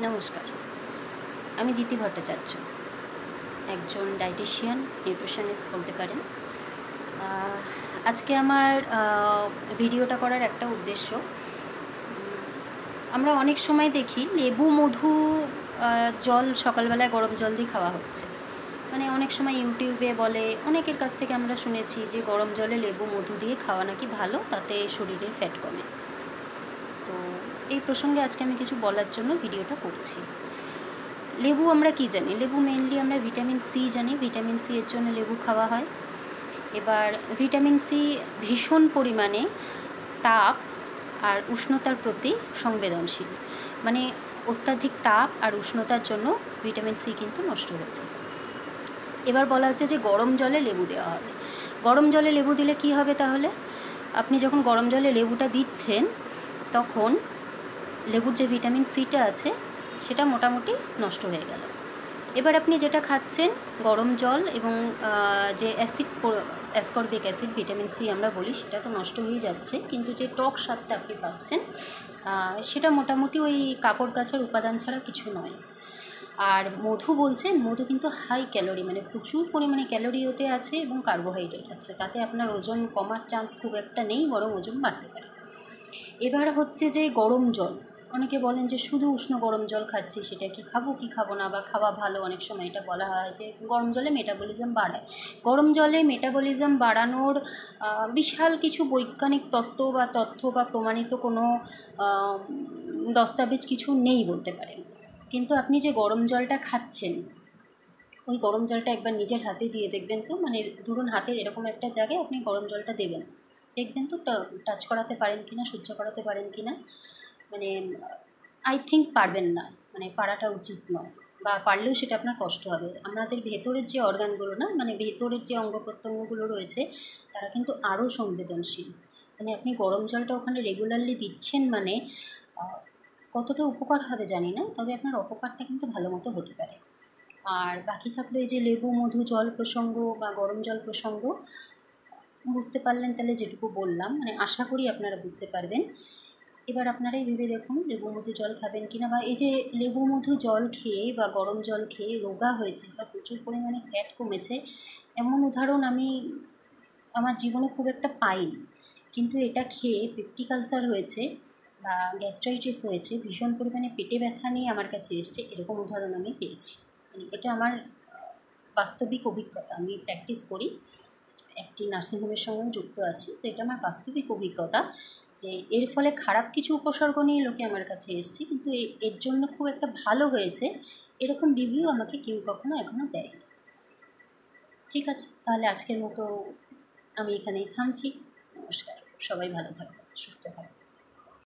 নমস্কার, আমি দিতি ভট্টাচার্য, একজন ডায়েটিশিয়ান, নিউট্রিশনিস্ট বলতে পারেন। আজকে আমার ভিডিওটা করার একটা উদ্দেশ্য, আমরা অনেক সময় দেখি লেবু মধু জল সকালবেলায় গরম জল দিয়ে খাওয়া হচ্ছে। মানে অনেক সময় ইউটিউবে বলে, অনেকের কাছ থেকে আমরা শুনেছি যে গরম জলে লেবু মধু দিয়ে খাওয়া নাকি ভালো, তাতে শরীরের ফ্যাট কমে। তো এই প্রসঙ্গে আজকে আমি কিছু বলার জন্য ভিডিওটা করছি। লেবু আমরা কি জানি? লেবু মেনলি আমরা ভিটামিন সি জানি, ভিটামিন সি এর জন্য লেবু খাওয়া হয়। এবার ভিটামিন সি ভীষণ পরিমাণে তাপ আর উষ্ণতার প্রতি সংবেদনশীল, মানে অত্যাধিক তাপ আর উষ্ণতার জন্য ভিটামিন সি কিন্তু নষ্ট হয়ে যায়। এবার বলা হচ্ছে যে গরম জলে লেবু দেওয়া হবে। গরম জলে লেবু দিলে কি হবে? তাহলে আপনি যখন গরম জলে লেবুটা দিচ্ছেন, তখন লেবুর যে ভিটামিন সিটা আছে সেটা মোটামুটি নষ্ট হয়ে গেল। এবার আপনি যেটা খাচ্ছেন গরম জল এবং যে অ্যাসকর্বিক অ্যাসিড, ভিটামিন সি আমরা বলি, সেটা তো নষ্ট হয়ে যাচ্ছে, কিন্তু যে টক স্বাদটা আপনি পাচ্ছেন সেটা মোটামুটি ওই কাপড় কাচার উপাদান ছাড়া কিছু নয়। আর মধু বলছেন, মধু কিন্তু হাই ক্যালোরি, মানে প্রচুর পরিমাণে ক্যালোরি ওতে আছে এবং কার্বোহাইড্রেট আছে, তাতে আপনার ওজন কমার চান্স খুব একটা নেই, বরং ওজন বাড়তে পারে। এবার হচ্ছে যে গরম জল, অনেকে বলেন যে শুধু উষ্ণ গরম জল খাচ্ছি, সেটা কি খাবো কি খাবো না, বা খাওয়া ভালো। অনেক সময় এটা বলা হয় যে গরম জলে মেটাবলিজম বাড়ায়। গরম জলে মেটাবলিজম বাড়ানোর বিশাল কিছু বৈজ্ঞানিক তথ্য বা প্রমাণিত কোনো দস্তাবেজ কিছু নেই বলতে পারেন। কিন্তু আপনি যে গরম জলটা খাচ্ছেন, ওই গরম জলটা একবার নিজের হাতে দিয়ে দেখবেন তো, মানে ধরুন হাতের এরকম একটা জায়গায় আপনি গরম জলটা দেবেন, দেখবেন তো টাচ করাতে পারেন কি না, সহ্য করাতে পারেন কি না। মানে আই থিঙ্ক পারবেন না, মানে পারাটা উচিত নয়, বা পারলেও সেটা আপনার কষ্ট হবে। আমাদের ভেতরের যে অর্গানগুলো না, মানে ভেতরের যে অঙ্গ প্রত্যঙ্গগুলো রয়েছে, তারা কিন্তু আরও সংবেদনশীল। মানে আপনি গরম জলটা ওখানে রেগুলারলি দিচ্ছেন, মানে কতটা উপকার হবে জানি না, তবে আপনার অপকারটা কিন্তু ভালো মতো হতে পারে। আর বাকি থাকলো এই যে লেবু মধু জল প্রসঙ্গ বা গরম জল প্রসঙ্গ, বুঝতে পারলেন তাহলে যেটুকু বললাম, মানে আশা করি আপনারা বুঝতে পারবেন। এবার আপনারাই ভেবে দেখুন লেবু মধু জল খাবেন কি না, বা এই যে লেবু মধু জল খেয়ে বা গরম জল খেয়ে রোগা হয়েছে বা প্রচুর পরিমাণে ফ্যাট কমেছে, এমন উদাহরণ আমি আমার জীবনে খুব একটা পাইনি। কিন্তু এটা খেয়ে পেপটিক আলসার হয়েছে বা গ্যাস্ট্রাইটিস হয়েছে, ভীষণ পরিমাণে পেটে ব্যথা নিয়ে আমার কাছে এসছে, এরকম উদাহরণ আমি পেয়েছি। মানে এটা আমার বাস্তবিক অভিজ্ঞতা। আমি প্র্যাকটিস করি, একটি নার্সিংহোমের সঙ্গেও যুক্ত আছি, তো এটা আমার বাস্তবিক অভিজ্ঞতা যে এর ফলে খারাপ কিছু উপসর্গ নিয়ে লোকে আমার কাছে এসছে, কিন্তু এর জন্য খুব একটা ভালো হয়েছে এরকম রিভিউ আমাকে কেউ কখনো এখনও দেয়নি। ঠিক আছে, তাহলে আজকের মতো আমি এখানেই থামছি। নমস্কার, সবাই ভালো থাকবেন, সুস্থ থাকবেন।